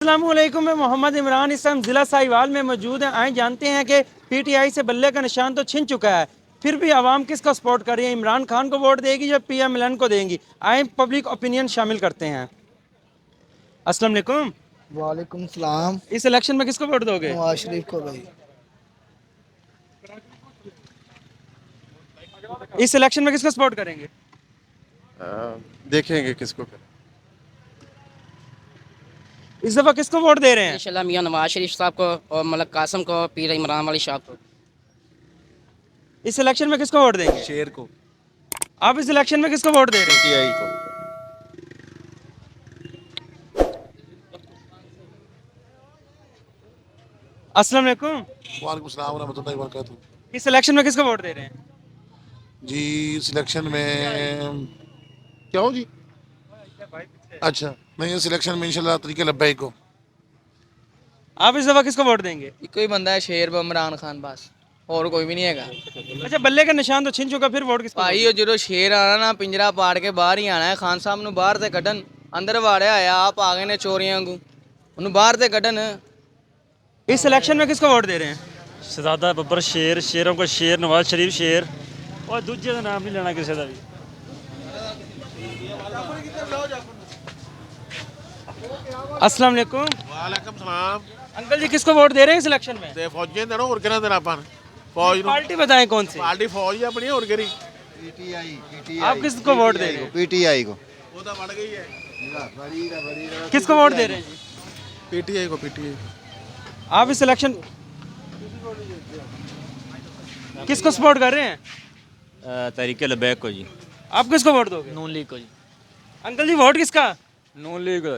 अस्सलामुअलैकुम, मैं मोहम्मद इमरान इस टाइम ज़िला साहिवाल में मौजूद है। आए जानते हैं कि पीटीआई से बल्ले का निशान तो छिन चुका है, फिर भी आवाम किसको सपोर्ट कर रही है? इमरान खान को वोट देगी या पीएमएलएन को देंगी? आए पब्लिक ओपिनियन शामिल करते हैं। अस्सलाम वालेकुम। वालेकुम सलाम। इस इलेक्शन में किसको वोट दोगे? नवाज शरीफ को भाई। इस इलेक्शन में किसको सपोर्ट करेंगे? देखेंगे किसको करें। इस दफा किसको वोट दे रहे हैं? इंशाल्लाह मियां नवाज शरीफ साहब को और मलक कासम को, पीर इमरान वाली साहब को। इस इलेक्शन में किसको वोट देंगे? शेर को, आप इस इलेक्शन में किसको वोट दे रहे हैं? पीटीआई को। अस्सलाम वालेकुम। वालेकुम सलाम रहमतुल्लाहि व बरकातुहू। इस इलेक्शन में किसको वोट दे रहे हैं? जी सिलेक्शन में क्या हो जी? अच्छा, मैं इस सिलेक्शन में इंशाल्लाह तरीके लब्बैक को। आप इस दफा किसको वोट देंगे? कोई बंदा है शेर इमरान खान, बस और कोई भी नहीं है। अच्छा, बल्ले का निशान तो छिन चुका, फिर वोट किसको भाई दोगे? जो शेर आना ना पिंजरा पाड़ के बाहर ही आना है। खान साहब ਨੂੰ ਬਾਹਰ ਤੇ ਕੱਢਣ, ਅੰਦਰ ਵਾੜਿਆ ਹੋਇਆ ਆਪ ਆ ਗਏ ਨੇ ਚੋਰੀਆਂ ਵਾਂਗੂ, ਉਹਨੂੰ ਬਾਹਰ ਤੇ ਕੱਢਣ। इस इलेक्शन में किसको वोट दे रहे हैं? शहजादा बब्बर शेर, शेरों को शेर, नवाज शरीफ शेर और दूजे का नाम नहीं लेना किसी का भी। अस्सलाम वालेकुम। वालेकुम सलाम। अंकल जी, किसको वोट दे रहे हैं इस इलेक्शन में? ਤੇ ਫੌਜੀ ਦੇਣਾ ਹੋਰ ਕਿਹਨਾਂ ਦੇਣਾ ਆਪਾਂ ਫੌਜ ਨੂੰ? पार्टी बताएं कौन सी। ਪਾਰਟੀ ਫੌਜ ਹੀ ਆਪਣੀ ਹੋਰ ਕਿਹੜੀ? आप किसको वोट दे रहे हो? पीटीआई को। ਉਹ ਤਾਂ ਵੜ ਗਈ ਹੈ। किसको वोट दे रहे हैं जी? ਪੀਟੀਆਈ ਕੋ ਪੀਟੀਆਈ। आप इस इलेक्शन किसको सपोर्ट कर रहे हैं? तरीके लबैक को जी। आप किसको वोट दोगे? नून लीग को जी। अंकल जी, वोट किसका? नून लीग को।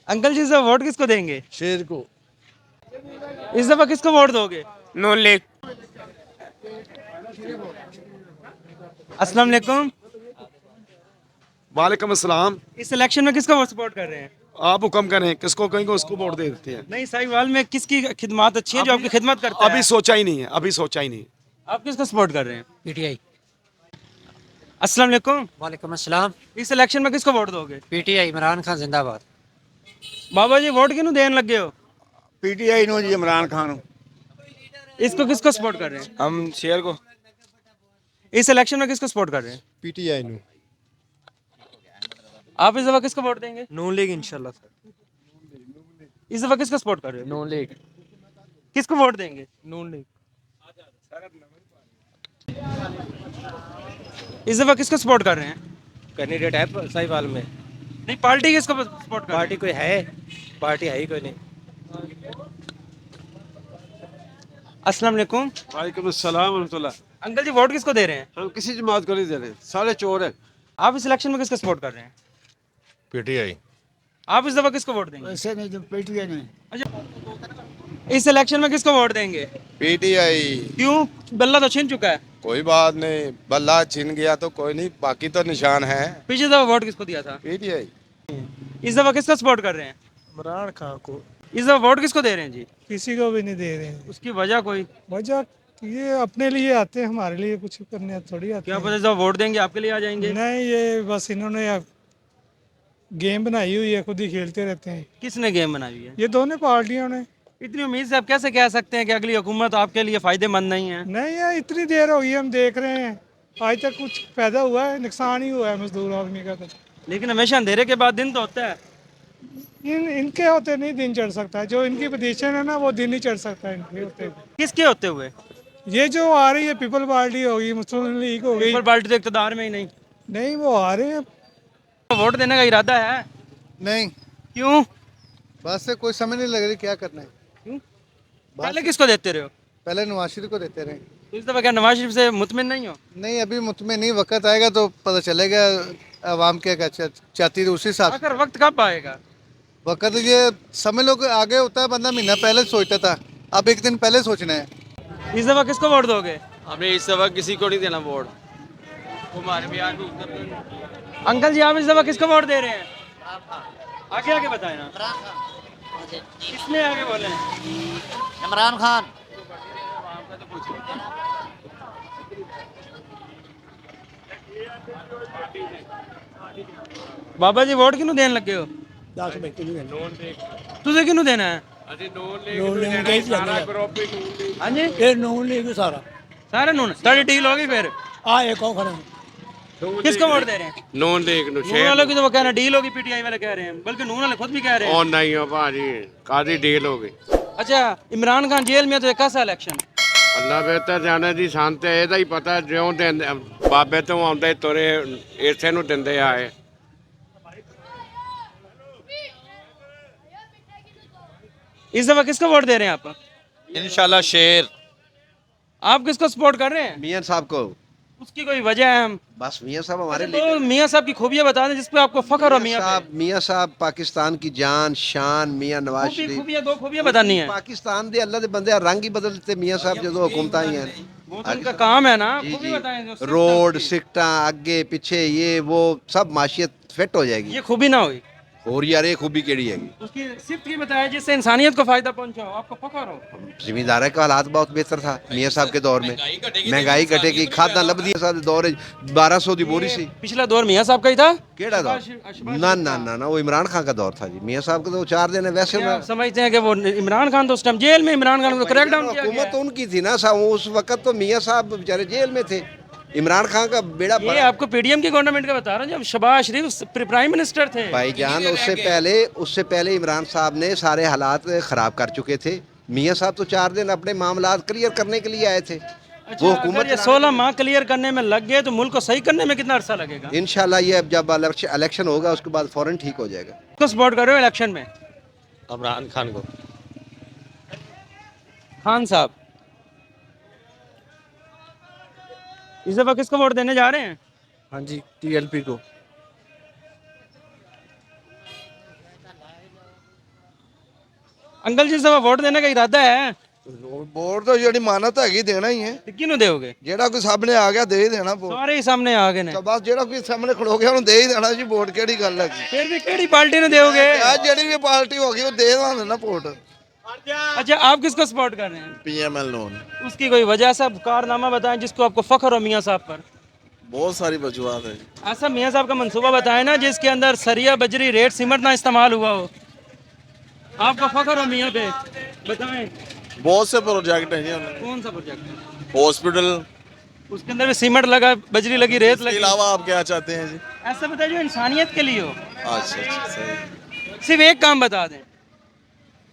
अंकल जी, इस दफा वोट किसको देंगे? शेर को। इस दफा किसको वोट दोगे? नून लीग। अस्सलाम वालेकुम। वालेकुम अस्सलाम। इस इलेक्शन में किसको सपोर्ट कर रहे हैं? आप हुक्म करें, किसको कहेंगे उसको वोट दे देते हैं। नहीं, साहिवाल में किसकी खिदमत अच्छी है जो आपकी खिदमत करता है? अभी सोचा ही नहीं है, अभी सोचा ही नहीं। आप किसको सपोर्ट कर रहे हैं? पीटीआई। अस्सलाम वालेकुम। वालेकुम अस्सलाम। इस इलेक्शन में किसको वोट दोगे? पीटीआई इमरान खान जिंदाबाद। बाबा जी, वोट किन्हों देने लगे हो? पीटीआई नो जी, इमरान खान। इसको किसको सपोर्ट कर रहे हैं? हम शेर को। इस इलेक्शन में किसको सपोर्ट कर रहे हैं? पीटीआई नो। आप इस दफा किसको वोट देंगे? नून लीग इंशाल्लाह। इस दफा किसको सपोर्ट कर रहे हो? नून लीग। किसको वोट देंगे? नून लीग। इस दफा किसको सपोर्ट कर रहे हैं? कैंडिडेट है साहिवाल में। नहीं, पार्टी किसको सपोर्ट कर रहे पार्टी कोई है? पार्टी है ही कोई नहीं। हैं? अस्सलाम वालेकुम। वालेकुम अस्सलाम रहमतुल्लाह। अंकल जी, वोट किसको दे रहे हैं? हम किसी जमात को नहीं दे रहे, सारे चोर हैं। आप इस इलेक्शन में किसको सपोर्ट कर रहे हैं? ਪੀਟੀਆਈ। आप इस दफा किसको वोट देंगे? ऐसे नहीं, जो पीटीआई नहीं। अच्छा, इस इलेक्शन में किसको वोट देंगे? पीटीआई। क्यों? बल्ला तो छिन चुका है। कोई बात नहीं, बल्ला छिन गया तो कोई नहीं, बाकी तो निशान है। पिछली दफा वोट किसको दिया था? पीटीआई। इस दफा किसको सपोर्ट कर रहे हैं? इमरान खान को। इस दफा वोट किसको दे रहे हैं जी? किसी को भी नहीं दे रहे हैं। उसकी वजह कोई? वजह ये अपने लिए आते हैं, हमारे लिए कुछ करने थोड़ी आते क्या पता इस दफा वोट देंगे आपके लिए आ जाएंगे? नहीं, ये बस इन्होंने गेम बनाई हुई है, खुद ही खेलते रहते हैं किसने गेम बनाई हुई है? ये दोनों पार्टियों ने। इतनी उम्मीद से आप कैसे कह सकते हैं कि अगली हुकूमत आपके लिए फायदेमंद नहीं है? नहीं यार, इतनी देर हो गई हम देख रहे हैं, आज तक कुछ फायदा हुआ है? नुकसान ही हुआ है मजदूर आदमी का। तो लेकिन हमेशा अंधेरे के बाद दिन तो होता है। इनके होते नहीं दिन चढ़ सकता है, जो इनकी पोजीशन है ना वो दिन ही चढ़ सकता है इनके होते हुए। किसके होते हुए? ये जो आ रही है पीपल पार्टी होगी, मुस्लिम लीग हो गई। पीपल पार्टी तो इक़्तिदार में ही नहीं। नहीं, वो आ रहे हैं। वोट देने का इरादा है? नहीं, क्यों? बस से कोई समझ नहीं लग रही क्या करना है। क्यों? पहले किसको देते रहे हो? पहले नवाज शरीफ को देते रहे। तो इस दफा क्या नवाज शरीफ से मुतमिन नहीं हो? नहीं, अभी मुतमिन नहीं, वक्त आएगा तो पता चलेगा आवाम क्या चाहती है उसी हिसाब से। आखिर वक्त कब आएगा? वक्त ये समझ लो कि आगे होता है, बंदा महीना पहले सोचता था, अब एक दिन पहले सोचना है। इस दफा किसको वोट दोगे? हमने इस दफा किसी को नहीं देना वोट। अंकल जी, आप इस दफा किसको वोट दे रहे हैं? आगे आगे बताए ना। किसने आगे बोले? इमरान खान। बाबा जी, वोट किनू देन लगे हो? 10 ਮਿੰਟ ਨਹੀਂ ਦੇਣੇ ਤੁਸੀਂ ਕਿਹਨੂੰ ਦੇਣਾ ਹੈ ਨੂਨ ਲੀਗ ਦੇ ਸਾਰਾ ਗਰੁੱਪ ਹੀ ਹਾਂਜੀ ਇਹ ਨੂਨ ਲੀਗ ਸਾਰਾ सारे नून ਤੁਹਾਡੀ ਡੀਲ ਹੋ ਗਈ ਫਿਰ ਆ ਇੱਕ ਉਹ खड़े किसको वोट दे रहे हैं नून लीग नु नून वालों की तो वो कह रहे हैं डील होगी पीटीआई वाले कह रहे हैं बल्कि नून वाले खुद भी कह रहे हैं और नहीं हो भाजी कादी डील हो गई अच्छा इमरान खान जेल में तो कैसा इलेक्शन ਅੱਲਾ ਬਿਹਤਰ ਜਾਣੇ ਦੀ ਸਾਨੂੰ ਤੇ ਇਹਦਾ ਹੀ ਪਤਾ ਜਿਉਂ ਦੇ ਬਾਬੇ ਤੋਂ ਆਉਂਦੇ ਤੁਰੇ ਇਸੇ ਨੂੰ ਦਿੰਦੇ ਆਏ इस दफा किसको वोट दे रहे हैं आप इंशाल्लाह शेर आप किसको सपोर्ट कर रहे हैं मियाँ साहब को उसकी कोई वजह है बस मियाँ साहब हमारे तो मियाँ साहब की खूबियां बता दें जिस पे आपको फख्र हो मियाँ पे। मियाँ साहब पाकिस्तान की जान शान मियाँ नवाज खूबियां दो खूबियां बतानी है पाकिस्तान दे अल्लाह दे बंदे रंग ही बदल दिते मियाँ साहब जो हुकूमत ही हैं वो तो उनका काम है ना खूबी बताएं जो सिर्फ रोड सिक्टा आगे पीछे ये वो सब माशियत फिट हो जाएगी ये खूबी ना हुई और यार ये खूबी केड़ी हैगी उसकी सिर्फ ये बताया जिससे इंसानियत को फायदा पहुंचा हो आपको फख्र हो जिम्मेदार का हालात बहुत बेहतर था मियाँ साहब के दौर में महंगाई घटेगी खादा लभदी साहब दौर 1200 दी बोरी सी पिछला दौर मियाँ साहब का ही था केड़ा दौर ना ना ना ना वो इमरान खान का दौर था जी मियाँ साहब का तो 4 दिन है वैसे क्या आप समझते हैं कि वो इमरान खान तो उस टाइम जेल में इमरान खान को क्रैकडाउन किया गया हुकूमत तो उनकी थी ना साहब उस वक्त तो मियाँ साहब बेचारे जेल में थे इमरान खान का बेड़ा ये आपको पीडीएम की गवर्नमेंट का बता रहा हूँ जब शहबाज शरीफ प्राइम मिनिस्टर थे भाईजान उससे पहले इमरान साहब ने सारे हालात खराब कर चुके थे मियाँ साहब तो 4 दिन अपने मामलात क्लियर करने के लिए आए थे अच्छा, वो हुकूमत 16 माह क्लियर करने में लग गए तो मुल्क को सही करने में कितना अरसा लगेगा इंशाल्लाह ये अब जब इलेक्शन होगा उसके बाद फौरन ठीक हो जाएगा किसको सपोर्ट कर रहे हो इलेक्शन में इमरान खान को खान साहब इस दफा किसको वोट देने जा रहे हैं हाँ जी टीएलपी को अंकल जी इस दफा वोट देने का इरादा है वोट तो ਜਿਹੜੀ ਮਾਨਤ ਹੈਗੀ ਦੇਣਾ ਹੀ ਹੈ किनू दोगे ਜਿਹੜਾ ਕੋਈ ਸਾਹਮਣੇ ਆ ਗਿਆ ਦੇ ਹੀ ਦੇਣਾ ਵੋਟ सारे ही सामने आ गए ने ਤਾਂ ਬਸ ਜਿਹੜਾ ਕੋਈ ਸਾਹਮਣੇ ਖਲੋ ਗਿਆ ਉਹਨੂੰ ਦੇ ਹੀ ਦੇਣਾ ਜੀ ਵੋਟ ਕਿਹੜੀ ਗੱਲ ਹੈਗੀ फिर भी केड़ी पार्टी ने दोगे ਆ ਜਿਹੜੀ ਵੀ ਪਾਰਟੀ ਹੋ ਗਈ ਉਹ ਦੇ ਦੇਣਾ ਨਾ ਵੋਟ अच्छा आप किसको सपोर्ट कर रहे हैं पीएमएल लोन उसकी कोई वजह सा कारनामा बताएं जिसको आपको फख्र हो मियाँ साहब पर बहुत सारी वजूहत है ऐसा मियाँ साहब का मंसूबा बताएं ना जिसके अंदर सरिया बजरी रेत सीमेंट ना इस्तेमाल हुआ हो आपको फख्र हो मियाँ पे बताएं बहुत से प्रोजेक्ट हैं जी कौन सा प्रोजेक्ट है हॉस्पिटल उसके अंदर भी सीमेंट लगा बजरी लगी रेत के लगी अलावा आप क्या चाहते हैं जी ऐसा बताइए जो इंसानियत के लिए हो अच्छा सही सिर्फ एक काम बता दें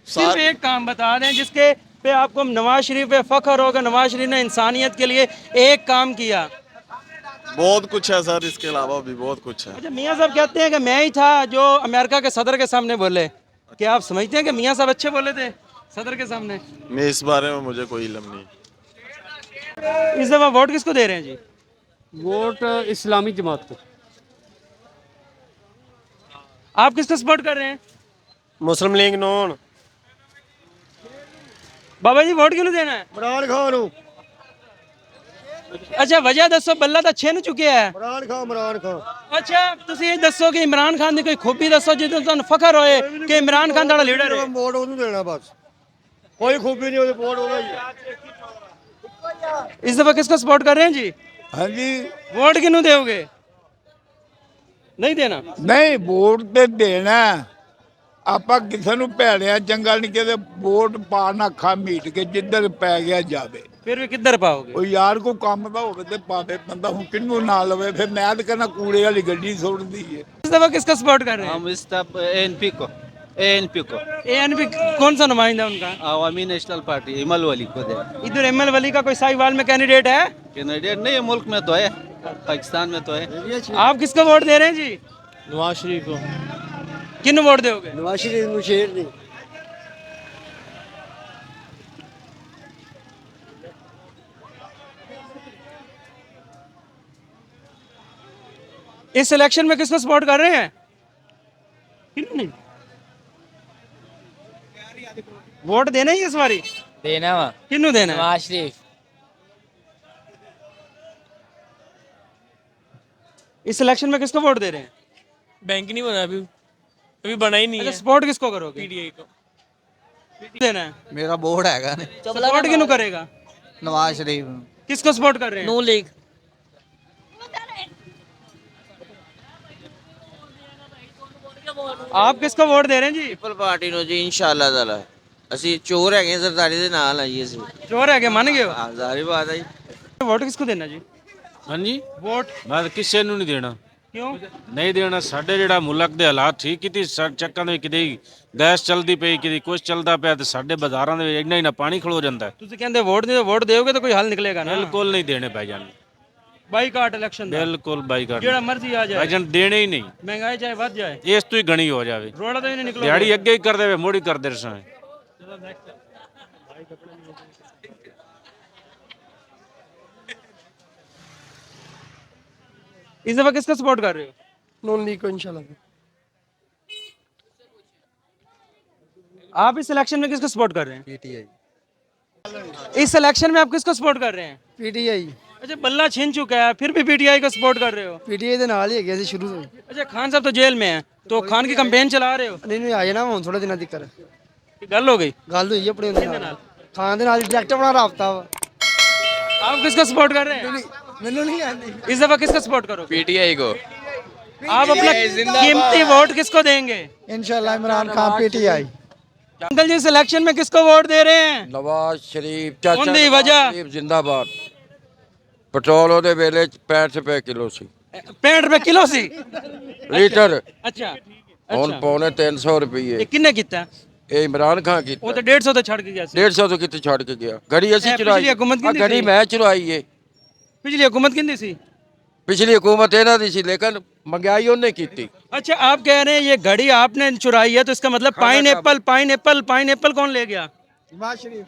सिर्फ एक काम बता दें जिसके पे आपको नवाज शरीफ पे फख्र होगा नवाज शरीफ ने इंसानियत के लिए एक काम किया बहुत कुछ है सर इसके अलावा भी बहुत कुछ है अच्छा मियाँ साहब कहते हैं कि मैं ही था जो अमेरिका के सदर के सामने बोले क्या आप समझते हैं कि मियाँ साहब अच्छे बोले थे सदर के सामने मैं इस बारे में मुझे कोई इल्म नहीं इस दफा वोट किसको दे रहे हैं जी वोट इस्लामी जमात को आप किसको सपोर्ट कर रहे हैं मुस्लिम लीग नून बाबा जी वोट क्यों देना है इमरान खान अच्छा वजह दसो बल्ला तो छिन चुके है इमरान खान अच्छा ਤੁਸੀਂ ਇਹ ਦੱਸੋ ਕਿ ਇਮਰਾਨ ਖਾਨ ਦੀ ਕੋਈ ਖੂਬੀ ਦੱਸੋ ਜਿਹਦੇ ਤੁਹਾਨੂੰ ਫਖਰ ਹੋਏ ਕਿ ਇਮਰਾਨ ਖਾਨ ਤੁਹਾਡਾ ਲੀਡਰ ਹੈ ਵੋਟ ਉਹਨੂੰ ਦੇਣਾ ਬਸ ਕੋਈ ਖੂਬੀ ਨਹੀਂ ਉਹਦੇ ਵੋਟ ਉਹਦਾ ਹੀ ਹੈ इस दफा किसको सपोर्ट कर रहे हैं जी हाँ जी वोट किन्नू दोगे नहीं देना नहीं वोट ਤੇ ਦੇਣਾ ਆਪਾਂ ਕਿਸੇ ਨੂੰ ਭੈੜਿਆ ਚੰਗਾ ਨਹੀਂ ਕਹਿੰਦੇ ਵੋਟ ਪਾਣਾ ਖਾ ਮੀਟ ਕੇ ਜਿੱਧਰ ਪੈ ਗਿਆ ਜਾਵੇ फिर भी किधर पाओगे ਉਹ ਯਾਰ ਕੋ ਕੰਮ ਦਾ ਹੋਵੇ ਤੇ ਪਾਵੇ ਬੰਦਾ ਹੁਣ ਕਿੰਨੂੰ ਨਾ ਲਵੇ ਫਿਰ ਮੈਂ ਤਾਂ ਕਹਿੰਦਾ ਕੂੜੇ ਵਾਲੀ ਗੱਡੀ ਸੁੱਟਦੀ ਹੈ इस दफा किसको सपोर्ट कर रहे हैं हम इस एएनपी को एएनपी को एएनपी कौन सा नुमाइंदा उनका अवामी नेशनल पार्टी इमल वली को दे इधर एमएल वली का कोई साहिवाल में कैंडिडेट है कैंडिडेट नहीं मुल्क में तो है पाकिस्तान में तो है आप किसको वोट दे रहे हैं जी नवाज शरीफ को किन्नू वोट दोगे नवाज शरीफ ਨੂੰ ਸ਼ੇਰ ਨਹੀਂ इस इलेक्शन में किसको सपोर्ट कर रहे हैं किन्नू नहीं वोट देना ही इस बारी देना वा किन्नू देना है? नवाज शरीफ इस इलेक्शन में किसको वोट दे रहे हैं बैंक नहीं बना अभी बना ही नहीं अच्छा सपोर्ट किसको करोगे पीटीआई को देना है मेरा बोर्ड हैगा ने सपोर्ट किन्नू करेगा नवाज शरीफ किसको सपोर्ट कर रहे हैं नून लीग आप किसको वोट दे रहे हैं जी? ਪੀਪਲ ਪਾਰਟੀ ਨੂੰ ਜੀ ਇਨਸ਼ਾਅੱਲਾ ਤਾਲਾ ਅਸੀਂ ਚੋਰ ਹੈਗੇ ਸਰਦਾਰੀ ਦੇ ਨਾਲ ਆ ਜੀ ਅਸੀਂ चोर है क्या मान गए हो? ਹਾਂ ਜ਼ਾਹਿਰ ਬਾਤ ਹੈ ਜੀ वोट किसको देना जी? हाँ जी वोट मैं ਕਿਸੇ ਨੂੰ ਨਹੀਂ ਦੇਣਾ क्यों? ਨਹੀਂ ਦੇਣਾ ਸਾਡੇ ਜਿਹੜਾ ਮੁਲਕ ਦੇ ਹਾਲਾਤ ਠੀਕ ਕੀਤੀ ਚੱਕਾਂ ਦੇ ਕਿਤੇ ਗੈਸ ਚੱਲਦੀ ਪਈ ਕਿਤੇ ਕੁਝ ਚੱਲਦਾ ਪਿਆ ਤੇ ਸਾਡੇ ਬਾਜ਼ਾਰਾਂ ਦੇ ਵਿੱਚ ਇੰਨਾ ਹੀ ਨਾ ਪਾਣੀ ਖਲੋ ਜਾਂਦਾ ਤੁਸੀਂ ਕਹਿੰਦੇ ਵੋਟ ਨਹੀਂ ਵੋਟ ਦਿਓਗੇ ਤਾਂ ਕੋਈ ਹੱਲ ਨਿਕਲੇਗਾ ਨਾ। ਬਿਲਕੁਲ ਨਹੀਂ ਦੇਣੇ ਪੈ ਜਾਣ ਬਾਈਕਾਟ ਇਲੈਕਸ਼ਨ ਦਾ ਬਿਲਕੁਲ ਬਾਈਕਾਟ ਜਿਹੜਾ ਮਰਜ਼ੀ ਆ ਜਾਏ ਭਾਈਜਾਨ ਦੇਣੇ ਹੀ ਨਹੀਂ ਮਹਿੰਗਾਈ ਚਾਹੇ ਵੱਧ ਜਾਏ ਇਸ ਤੋਂ ਹੀ ਗਣੀ ਹੋ ਜਾਵੇ ਰੋੜਾ ਤਾਂ ਹੀ ਨਹੀਂ ਨਿਕਲੋ ਦਿਹਾੜੀ ਅੱਗੇ ਹੀ ਕਰਦੇ ਵੇ ਮੋੜੀ ਕਰਦੇ ਰਸਾਂ इस दफा किसका सपोर्ट कर रहे हो? नून लीग को इंशाल्लाह। आप इस इलेक्शन में किसको सपोर्ट कर रहे हैं? पीटीआई। इस इलेक्शन में आप किसको सपोर्ट कर रहे हैं? पीटीआई। अच्छा बल्ला छीन चुका है फिर भी पीटीआई को सपोर्ट कर रहे हो? पीटीआई ਦੇ ਨਾਲ ਹੀ ਹੈਗੇ ਸੀ ਸ਼ੁਰੂ ਤੋਂ। अच्छा खान साहब तो जेल में हैं तो खान की कैंपेन चला रहे हो? ਨਹੀਂ ਆ ਜਾਣਾ ਹੁਣ ਥੋੜੇ ਦਿਨਾਂ ਤੱਕ। गल हो गई। ਗੱਲ ਹੋਈ ਆਪਣੇ ਉਹਦੇ ਨਾਲ। ਖਾਨ ਦੇ ਨਾਲ ਡਾਇਰੈਕਟ ਬਣਾ ਰਾਬਤਾ ਵਾ। आप किसको सपोर्ट कर रहे हैं? ਮੈਨੂੰ ਨਹੀਂ ਆਉਂਦੀ। इस दफा किसको सपोर्ट करोगे? ਪੀਟੀਆਈ ਕੋ आप अपना कीमती वोट किसको देंगे? इंशाल्लाह इमरान खान पीटीआई। अंकल जी इस इलेक्शन में किसको वोट दे रहे हैं? नवाज शरीफ कौन दी वजह? शरीफ जिंदाबाद पेट्रोल ਉਹਦੇ ਵੇਲੇ 65 ਰੁਪਏ ਕਿਲੋ ਸੀ 65 रुपए किलो सी। ਲੀਟਰ अच्छा ਹੁਣ अच्छा ਪੌਣੇ 300 ਰੁਪਏ ये किन्ने कितना? ਇਹ ਇਮਰਾਨ ਖਾਨ वो ਕੀਤਾ तो 150 तो छड़ के गया सी। 150 ਤੋਂ ਕਿੱਥੇ ਛੱਡ ਕੇ ਗਿਆ ਗੜੀ ਅਸੀਂ ਇਹ ਚੁਰਾਈ ਪਿਛਲੀ ਹੁਕੂਮਤ ਕਿਹਦੀ ਗੜੀ ਸੀ? ਮੈਂ ਚੁਰਾਈ ਏ पिछली हुकूमत किन्नी सी? ਪਿਛਲੀ ਹਕੂਮਤ ਇਹਨਾਂ ਦੀ ਸੀ ਲੇਕਿਨ ਮਹਿੰਗਾਈ ਉਹਨੇ ਕੀਤੀ अच्छा आप कह रहे हैं ये घड़ी आपने चुराई है तो इसका मतलब पाइन एप्पल कौन ले गया? नवाज शरीफ।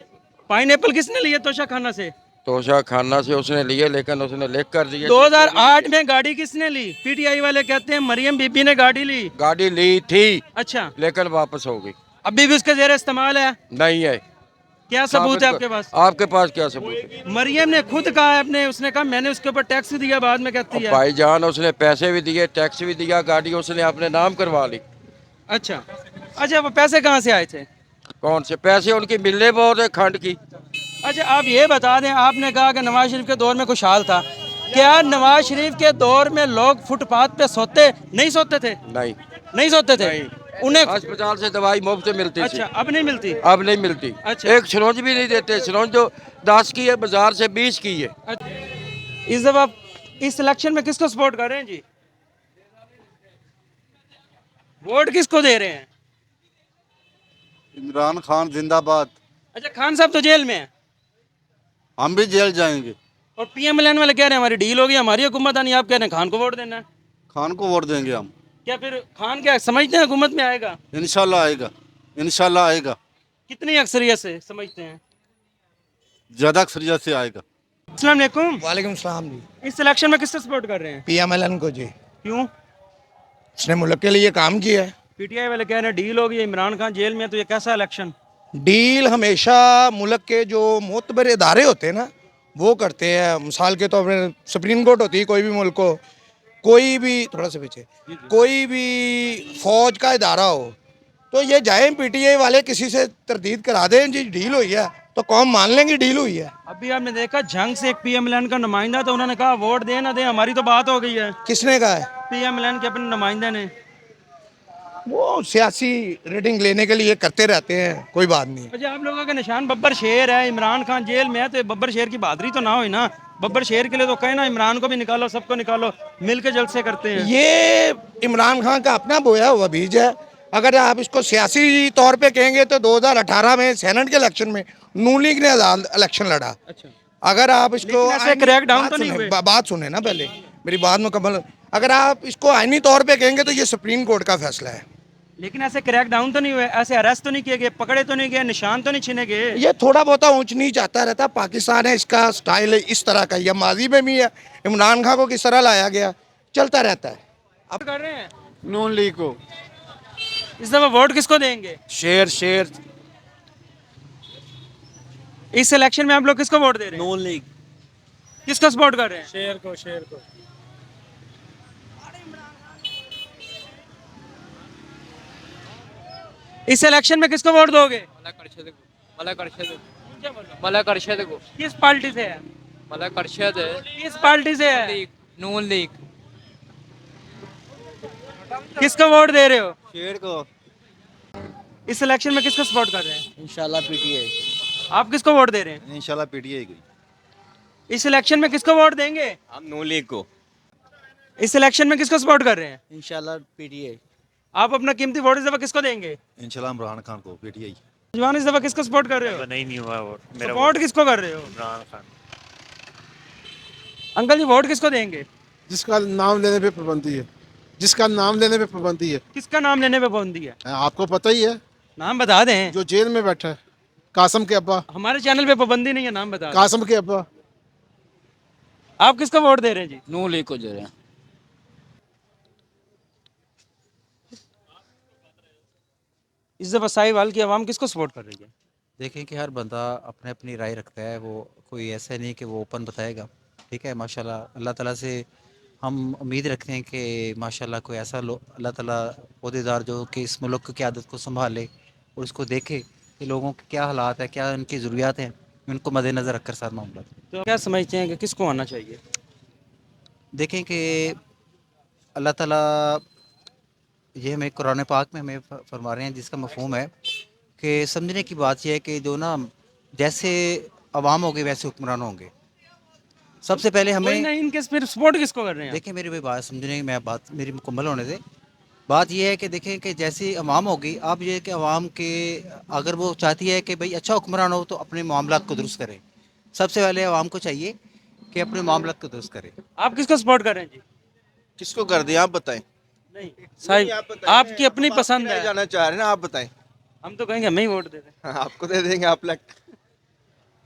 पाइन एप्पल किसने लिया तोशा खाना से? तोशा खाना से उसने लिए लेकिन उसने लिख कर दिया 2008 में गाड़ी किसने ली? पीटीआई वाले कहते हैं मरियम बीबी ने गाड़ी ली। गाड़ी ली थी अच्छा लेकिन वापस हो गई अभी भी उसका जेर इस्तेमाल है? नहीं है क्या सबूत है आपके पास? आपके पास क्या सबूत है मरियम ने खुद कहा है अपने उसने कहा मैंने उसके ऊपर टैक्स भी दिया बाद में कहती है। भाईजान उसने पैसे भी दिए टैक्स भी दिया गाड़ी उसने अपने नाम करवा ली अच्छा अच्छा वो पैसे कहाँ से आए थे? कौन से पैसे उनकी मिलने बहुत है खंड की अच्छा आप ये बता दें आपने कहा कि नवाज शरीफ के दौर में खुशहाल था क्या नवाज शरीफ के दौर में लोग फुटपाथ पे सोते नहीं सोते थे? नहीं सोते थे उन्हें अस्पताल से दवाई मुफ्त मिलती अच्छा थी अब नहीं मिलती? अब नहीं मिलती अच्छा। एक सिरोंज भी नहीं देते सिरोंज जो 10 की है बाजार से 20 की है इस दफा इस इलेक्शन में किसको सपोर्ट कर रहे हैं जी? वोट किसको दे रहे हैं? इमरान खान जिंदाबाद। अच्छा खान साहब तो जेल में हैं हम भी जेल जाएंगे। और पीएमएलएन वाले कह रहे हैं हमारी डील होगी हमारी हुकूमत आनी आप कह रहे हैं खान को वोट देना है। खान को वोट देंगे हम। क्या फिर खान क्या समझते हैं हुकूमत में आएगा? इंशाल्लाह आएगा इंशाल्लाह आएगा कितनी अक्सरियत से समझते हैं? ज्यादा अक्सरियत से आएगा। अस्सलाम वालेकुम। वालेकुम सलाम जी। इस इलेक्शन में किसको सपोर्ट कर रहे हैं? पीएमएलएन को जी। क्यों? उसने मुल्क के लिए काम किया है। पीटीआई वाले कह रहे हैं डील होगी इमरान खान जेल में है, तो ये कैसा इलेक्शन? डील हमेशा मुल्क के जो मोतबर इदारे होते हैं ना वो करते हैं। मिसाल के तौर पर सुप्रीम कोर्ट होती है कोई भी मुल्क को कोई भी थोड़ा सा पीछे कोई भी फौज का इदारा हो तो ये जाएं पीटीआई वाले किसी से तरदीद करा दें जी डील हुई है तो कौम मान लेंगे डील हुई है। अभी आपने देखा झंग से एक पीएमएलएन का नुमाइंदा तो उन्होंने कहा वोट दे ना दे हमारी तो बात हो गई है। किसने कहा है? पीएमएलएन के अपने नुमाइंदे ने। वो सियासी रेटिंग लेने के लिए करते रहते हैं कोई बात नहीं। अच्छा आप लोगों का निशान बब्बर शेर है इमरान खान जेल में है तो बब्बर शेर की बहादुरी तो ना हुई ना। बब्बर शेर के लिए तो कहे ना इमरान को भी निकालो सबको निकालो मिल के जलसे करते हैं। ये इमरान खान का अपना बोया हुआ बीज है। अगर आप इसको सियासी तौर पे कहेंगे तो 2018 में सेनेट के इलेक्शन में नून लीग ने इलेक्शन लड़ा। अच्छा अगर आप इसको क्रैक डाउन तो नहीं हुए? बात सुने ना पहले मेरी बात मुकम्मल। अगर आप इसको आईनी तौर पे कहेंगे तो ये सुप्रीम कोर्ट का फैसला है। लेकिन ऐसे क्रैक डाउन तो नहीं हुए ऐसे अरेस्ट तो नहीं किए गए पकड़े तो नहीं गए निशान तो नहीं छीने गए? ये थोड़ा बहुत ऊंच नीच आता रहता। पाकिस्तान है इसका स्टाइल है इस तरह का। यह माजी में भी है इमरान खान को किस तरह लाया गया चलता रहता है। आप कर रहे हैं नून लीग को। इस दफा वोट किसको देंगे? शेर इस इलेक्शन में आप लोग किसको वोट दे रहे हैं? नून लीग। किसको सपोर्ट कर रहे हैं? शेर को। इस इलेक्शन में किसको वोट दोगे? किस पार्टी से है? किस पार्टी से है? नून लीग किसको वोट दे रहे हो? शेर को इस इलेक्शन में किसको सपोर्ट कर रहे हैं? इंशाल्लाह पीटीआई। आप किसको वोट दे रहे हैं? इंशाल्लाह पीटीआई को। इस इलेक्शन में किसको वोट देंगे? हम नू लीग को। इस इलेक्शन में किसको सपोर्ट कर रहे हैं? इंशाल्लाह पीटीआई। आप अपना कीमती वोट इस दफा किसको देंगे? इंशाल्लाह इमरान खान को पीटीआई। जवान इस दफा किसको सपोर्ट कर रहे हो? नहीं हुआ वोट सपोर्ट किसको कर रहे हो? इमरान खान। अंकल जी वोट किसको देंगे? जिसका नाम लेने पे पाबंदी है, जिसका नाम लेने पे पाबंदी है। किसका नाम लेने पे पाबंदी है? आपको पता ही है, नाम बता दें। जो जेल में बैठा है, कासम के अब्बा। हमारे चैनल पे पाबंदी नहीं है, नाम बता दें। कासम के अब्बा। आप किसको वोट दे रहे हैं जी? नू लीग को दे रहे हैं। इस दफा साहिवाल की आवाम किसको सपोर्ट कर रही है? देखें कि हर बंदा अपने अपनी राय रखता है, वो कोई ऐसा नहीं कि वो ओपन बताएगा। ठीक है, माशाल्लाह अल्लाह ताला से हम उम्मीद रखते हैं कि माशाल्लाह कोई ऐसा अल्लाह ताला ओहदेदार जो कि इस मुल्क की क़यादत को संभाले और उसको देखे कि लोगों के क्या हालात है, क्या उनकी ज़रूरियात हैं, उनको मद्देनज़र रखकर साथ मामला। तो क्या समझते हैं कि किसको आना चाहिए? देखें कि अल्लाह ताला ये हमें कुरान पाक में हमें फरमा रहे हैं, जिसका मफहूम है कि समझने की बात यह है कि जो ना जैसे अवाम होगी वैसे हुक्मरान होंगे। सबसे पहले कोई हमें नहीं, इनके फिर सपोर्ट किसको कर रहे हैं? देखिए मेरी भी बात समझने मैं बात मेरी मुकम्मल होने दे। बात यह है कि देखें कि जैसी अवाम होगी, आप ये कि अवाम के अगर वो चाहती है कि भाई अच्छा हुक्मरान हो तो अपने मामलात को दुरुस्त करे। सबसे पहले अवाम को चाहिए कि अपने मामलात को दुरुस्त करे। आप किसको सपोर्ट कर रहे हैं जी? किसको कर दिया आप बताएं? नहीं साहिब, आपकी अपनी पसंद है। जाना चाह रहे हैं ना, आप बताएं। हम तो कहेंगे हमें ही वोट दे दें। आपको दे देंगे आप लग।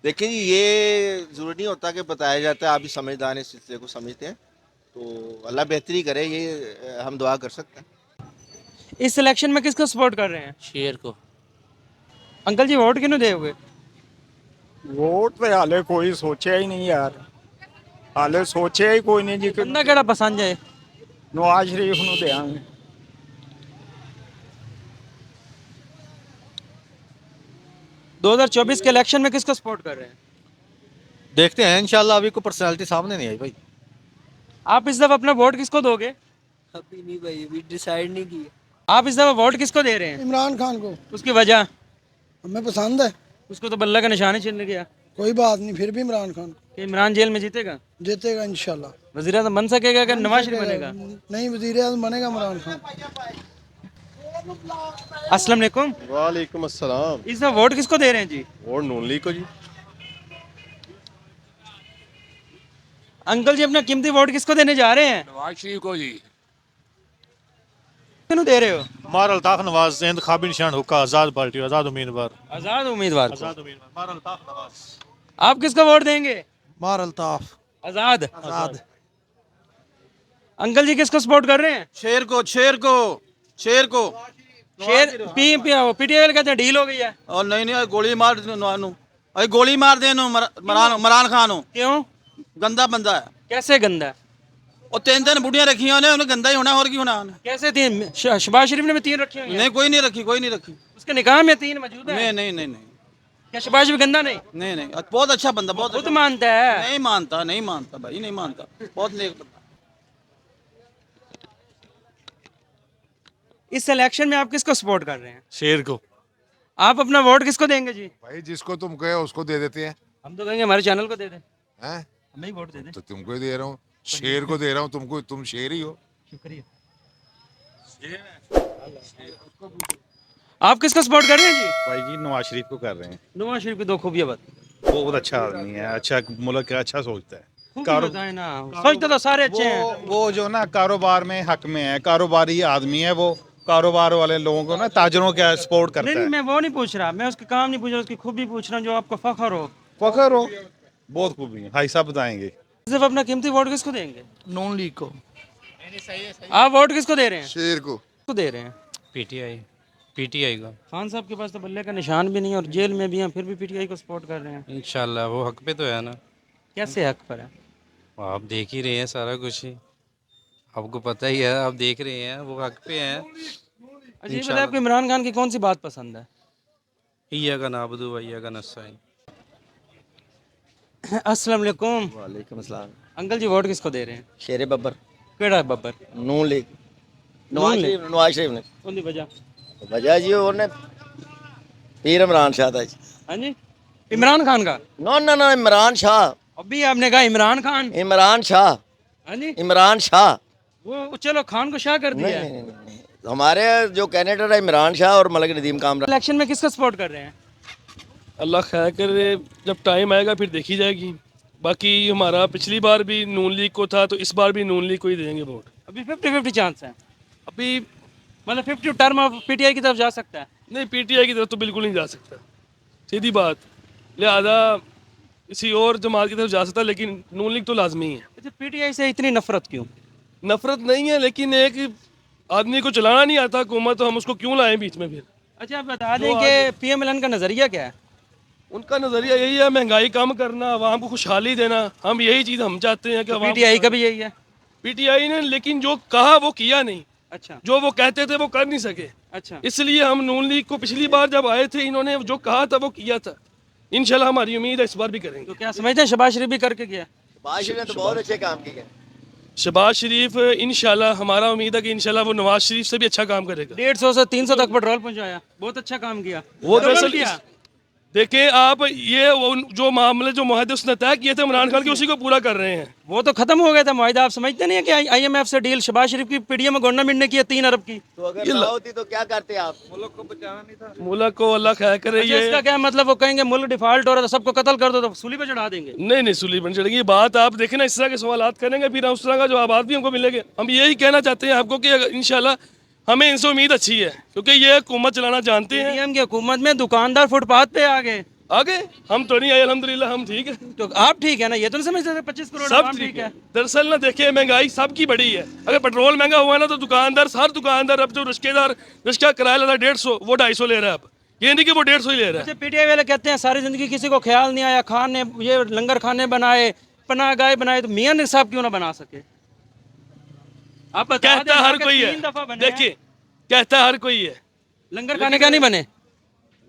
देखिए जी, ये ज़रूरी नहीं होता कि बताया जाता है, आप भी समझदार इस सिलसिले को समझते हैं, तो अल्लाह बेहतरी करे, ये हम दुआ कर सकते हैं। इस इलेक्शन में किसको सपोर्ट कर रहे हैं? शेर को। अंकल जी वोट किन्हों देओगे? वोट तो हाले कोई सोचा ही नहीं यार, हाले सोचा ही कोई नहीं जी कि बंदा केड़ा पसंद है? नवाज शरीफ ਨੂੰ देंगे। 2024 के इलेक्शन में किसको सपोर्ट कर रहे हैं? देखते हैं इंशाल्लाह, अभी कोई पर्सनैलिटी सामने नहीं आई भाई। आप इस दफा अपना वोट किसको दोगे? अभी नहीं भाई, अभी डिसाइड नहीं किया। आप इस दफा वोट किसको दे रहे हैं? इमरान खान को उसकी वजह? हमें पसंद है। उसको तो बल्ला का निशान ही छिन गया कोई बात नहीं, फिर भी इमरान खान कि इमरान जेल में जीतेगा, जीतेगा इंशाल्लाह। वजीर आज़म बन सकेगा कि नवाज शरीफ बनेगा? नहीं, वजीर आज़म बनेगा इमरान खान। अस्सलाम वालेकुम। वालेकुम अस्सलाम। इस दफा वोट किसको दे रहे हैं जी? वोट नून लीग को जी। अंकल जी अपना कीमती वोट किसको देने जा रहे हैं? नवाज शरीफ को जी। किसको दे रहे हो? मार अल्ताफ नवाज इंतखाबी निशान हुक्का आज़ाद पार्टी आज़ाद उम्मीदवार आजाद उम्मीदवार को। मार अल्ताफ नवाज। आप किसको वोट देंगे? मार अल्ताफ। आजाद। आजाद। अंकल जी किसको सपोर्ट कर रहे हैं? शेर को, शेर को, शेर को। शेर पीटीआई कहते हैं डील हो गई है। और नहीं नहीं, गोली मार गोली मार दे इमरान खान। क्यों? गंदा बंदा है। कैसे गंदा है? और 3 बुढ़ियां रखी उन्हें गंदा ही होना, और की होना। कैसे 3? शहबाज शरीफ ने भी 3 रखी हुई हैं। नहीं, कोई नहीं रखी, कोई नहीं रखी। उसके निकाह में 3 मौजूद है। नहीं नहीं नहीं नहीं क्या शहबाज भी गंदा नहीं? नहीं नहीं, बहुत अच्छा बंदा, बहुत खुद अच्छा। मानता है। नहीं मानता, नहीं मानता भाई, नहीं मानता, बहुत नेक बंदा। इस इलेक्शन में आप किसको सपोर्ट कर रहे हैं? शेर को। आप अपना वोट किसको देंगे जी? भाई जिसको तुम कहे उसको दे देते हैं। हम तो कहेंगे हमारे चैनल को दे दें। हैं? हमें ही वोट दे दें। तो तुमको ही दे रहा हूँ, शेर को दे रहा हूँ तुमको, तुम शेर ही हो। शुक्रिया। आप किसको सपोर्ट कर रहे हैं जी? भाई जी नवाज शरीफ को कर रहे हैं। नवाज शरीफ की 2 खूबियां बता। बहुत अच्छा आदमी है, अच्छा मुल्क का अच्छा सोचता है। खूबियां बताएं ना, सोचते तो सारे अच्छे हैं। वो जो ना कारोबार में हक में है, कारोबारी आदमी है वो, कारोबार वाले लोगों को ना ताजरों का सपोर्ट करता नहीं है। नहीं, मैं वो नहीं पूछ रहा, मैं उसके काम नहीं पूछ रहा, उसकी खूबी पूछ रहा हूँ जो आपको फख्र हो। फखर हो, बहुत खूबी है भाई साहब, बताएंगे। सिर्फ अपना कीमती वोट किसको देंगे? नून लीग को। आप वोट किसको दे रहे हैं? शेर को। किसको दे रहे हैं? पीटीआई का। खान साहब के पास तो बल्ले का निशान भी नहीं है और जेल में भी हैं, फिर भी पीटीआई को सपोर्ट कर रहे हैं। इंशाल्लाह वो हक पे तो है ना। कैसे हक पर है? आप देख ही रहे हैं सारा कुछ ही, आपको पता ही है, आप देख रहे हैं वो हक पे हैं। अच्छा ये बताइए, आपको इमरान खान की कौन सी बात पसंद है? ईया का नाबुदु व ईया का नस्ताईन। अस्सलाम वालेकुम। वालेकुम अस्सलाम। अंकल जी वोट किसको दे रहे हैं? शेर बब्बर। केड़ा बब्बर? नून लीग। नवाज शरीफ ने ਉਹਦੀ ਵਜ੍ਹਾ वजह जी उन्हें पीर इमरान शाह था जी। हाँ जी इमरान खान का no no no Imran Shah अभी आपने कहा इमरान खान इमरान शाह हाँ जी इमरान शाह वो चलो खान को शाह कर दिया है। नहीं। हमारे जो कैंडिडेट है इमरान शाह और मलिक नदीम कामरान। इलेक्शन में किसको सपोर्ट कर रहे हैं? अल्लाह खैर करे, जब टाइम आएगा फिर देखी जाएगी। बाकी हमारा पिछली बार भी नून लीग को था तो इस बार भी नून लीग को ही देंगे वोट। अभी 50-50 चांस है, अभी मतलब 50 टर्म ऑफ पीटीआई की तरफ जा सकता है। नहीं, पीटीआई की तरफ तो बिल्कुल नहीं जा सकता, सीधी बात। लिहाजा किसी और जमात की तरफ जा सकता, लेकिन नून लीग तो लाजमी है। अच्छा पीटीआई से इतनी नफरत क्यों? नफरत नहीं है, लेकिन एक आदमी को चलाना नहीं आता हुकूमत, तो हम उसको क्यों लाएं बीच में फिर? अच्छा आप बता दें कि पीएमएलएन का नज़रिया क्या है? उनका नज़रिया यही है, महंगाई कम करना, आवाम को खुशहाली देना। हम यही चीज़ हम चाहते हैं कि पीटीआई का भी यही है। पीटीआई ने लेकिन जो कहा वो किया नहीं। अच्छा जो वो कहते थे वो कर नहीं सके। अच्छा इसलिए हम नून लीग को पिछली बार जब आए थे, इन्होंने जो कहा था वो किया था। इंशाल्लाह हमारी उम्मीद है इस बार भी करेंगे। तो क्या समझते हैं शहबाज शरीफ भी करके गया? शहबाज शरीफ ने तो बहुत अच्छे काम किए। शहबाज शरीफ इंशाल्लाह, हमारा उम्मीद है कि इंशाल्लाह वो नवाज शरीफ से भी अच्छा काम करेगा। 150 से 300 तक पेट्रोल पहुंचाया, बहुत अच्छा काम किया। वो डबल दरअसल किया। देखिए आप, ये जो मामले जो मुआहदे उसने तय किए थे इमरान खान के, उसी को पूरा कर रहे हैं। वो तो खत्म हो गया था मुआहदा। आप समझते नहीं है कि आईएमएफ से डील शहबाज शरीफ की पीडीएम में गवर्नमेंट ने की है 3 अरब की। तो अगर ना होती तो क्या करते आप? मुल्क को बचाना नहीं था। मुल्क को अल्लाह खैर करे। अच्छा, इसका क्या मतलब? वो कहेंगे मुल्क डिफॉल्ट हो रहा है तो सबको कत्ल कर दो, तो सूली पे चढ़ा देंगे? नहीं नहीं, सूली बन चढ़ेगी। बात आप देखें ना, इस तरह के सवालात करेंगे फिर उस तरह का जवाब भी हमको मिलेंगे। हम यही कहना चाहते हैं आपको कि इंशाल्लाह हमें इनसे उम्मीद अच्छी है, क्योंकि ये हुकूमत चलाना जानते हैं। पीडीएम की हुकूमत में दुकानदार फुटपाथ पे आ गए। आगे हम तो नहीं आए, अल्हम्दुलिल्लाह हम ठीक है। तो आप ठीक है ना? ये तो नहीं समझते 25 करोड़ सब आवाम ठीक है। दरअसल ना देखिए, महंगाई सबकी बढ़ी है। अगर पेट्रोल महंगा हुआ ना तो दुकानदार, हर दुकानदार, अब जो रिश्का किराया लेता है 150, वो 250 ले रहा है। अब ये नहीं कि वो 150 ही ले रहा है। अच्छा पीटीआई वाले कहते हैं सारी जिंदगी किसी को ख्याल नहीं आया, खान ने ये लंगर खाने बनाए, पनाह गाह बनाए, तो मियां ने साहब क्यों ना बना सके? आप बता कहता हर कोई है, देखिए कहता हर कोई है, लंगर खाने क्या नहीं बने?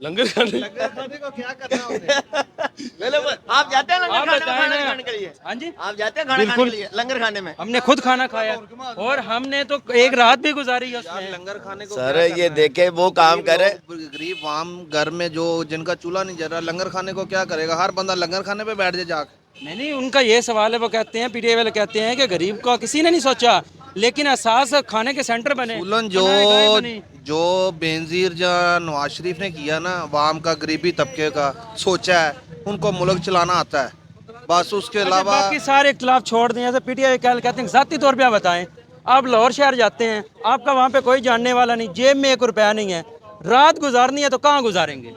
लंगर खाने को क्या करना होता है? आप जाते हैं लंगर खाने के लिए? हाँ जी, आप जाते हैं खाना खाने के लिए लंगर खाने में? हमने खुद खाना खाया और हमने तो एक रात भी गुजारी है उसमें। लंगर खाने को सर ये देखे वो काम करे, गरीब आम घर में जो जिनका चूल्हा नहीं जल रहा, लंगर खाने को क्या करेगा? हर बंदा लंगर खाने पे बैठ जाए जाके। नहीं, उनका ये सवाल है, वो कहते हैं पीटीआई वाले कहते हैं कि गरीब को किसी ने नहीं सोचा, लेकिन एहसास खाने के सेंटर बने। जो बेनजीर या नवाज शरीफ ने किया ना, आवाम का, गरीबी तबके का सोचा है, उनको मुल्क चलाना आता है, बस उसके अलावा बाकी सारे इख्तलाफ छोड़ दें। ऐसे पीटीआई कहते हैं ज़ाती तौर पे आप बताएं, आप लाहौर शहर जाते हैं, आपका वहाँ पे कोई जानने वाला नहीं, जेब में 1 रुपया नहीं है, रात गुजारनी है तो कहाँ गुजारेंगे?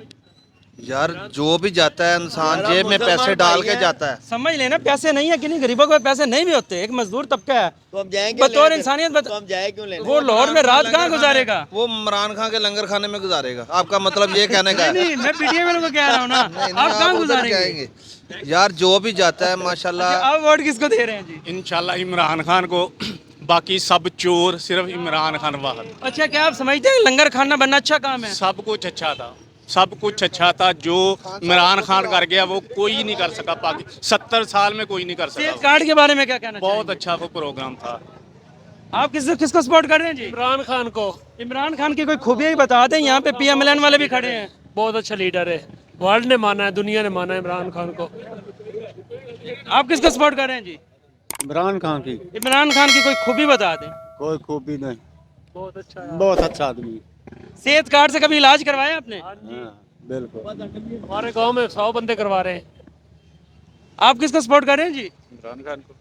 यार जो भी जाता है इंसान जेब में पैसे डाल के जाता है। समझ लेना, पैसे नहीं है, किन्हीं गरीबों के पैसे नहीं भी होते, एक मजदूर तबका है, तो हम जाएंगे बतौर इंसानियत तो हम जाए क्यों लेने? वो लाहौर में रात कहाँ गुजारेगा? वो इमरान खान के लंगर खाने में गुजारेगा। आपका मतलब ये कहने का है? नहीं, मैं पीटीआई वालों को कह रहा हूँ ना, आप कहाँ गुजारेंगे? यार जो भी जाता है माशाल्लाह। आप वोट किसको दे रहे हैं जी? इंशाल्लाह इमरान खान को, बाकी सब चोर, सिर्फ इमरान खान वाहद। अच्छा, क्या आप समझते हैं लंगर खाना बनना अच्छा काम है? सब कुछ अच्छा था, सब कुछ अच्छा था। जो इमरान खान कर गया वो कोई नहीं कर सका, बाकी 70 साल में कोई नहीं कर सेहत सका। कार्ड के बारे में क्या कहना बहुत अच्छा वो प्रोग्राम था। आप किसको सपोर्ट कर रहे हैं जी? इमरान खान को। इमरान खान की कोई खूबियाँ ही बता दें। यहाँ पे पीएमएलएन वाले भी खड़े हैं। बहुत अच्छा लीडर है, वर्ल्ड ने माना है, दुनिया ने माना है इमरान खान को। आप किसको सपोर्ट कर रहे हैं जी? इमरान खान की इमरान खान की कोई खूबी बता दें। कोई खूबी नहीं, बहुत अच्छा है, बहुत अच्छा आदमी। सेहत कार्ड से कभी इलाज करवाया आपने? बिल्कुल, हमारे गांव में 100 बंदे करवा रहे हैं। आप किसको सपोर्ट कर रहे हैं जी? इमरान खान को।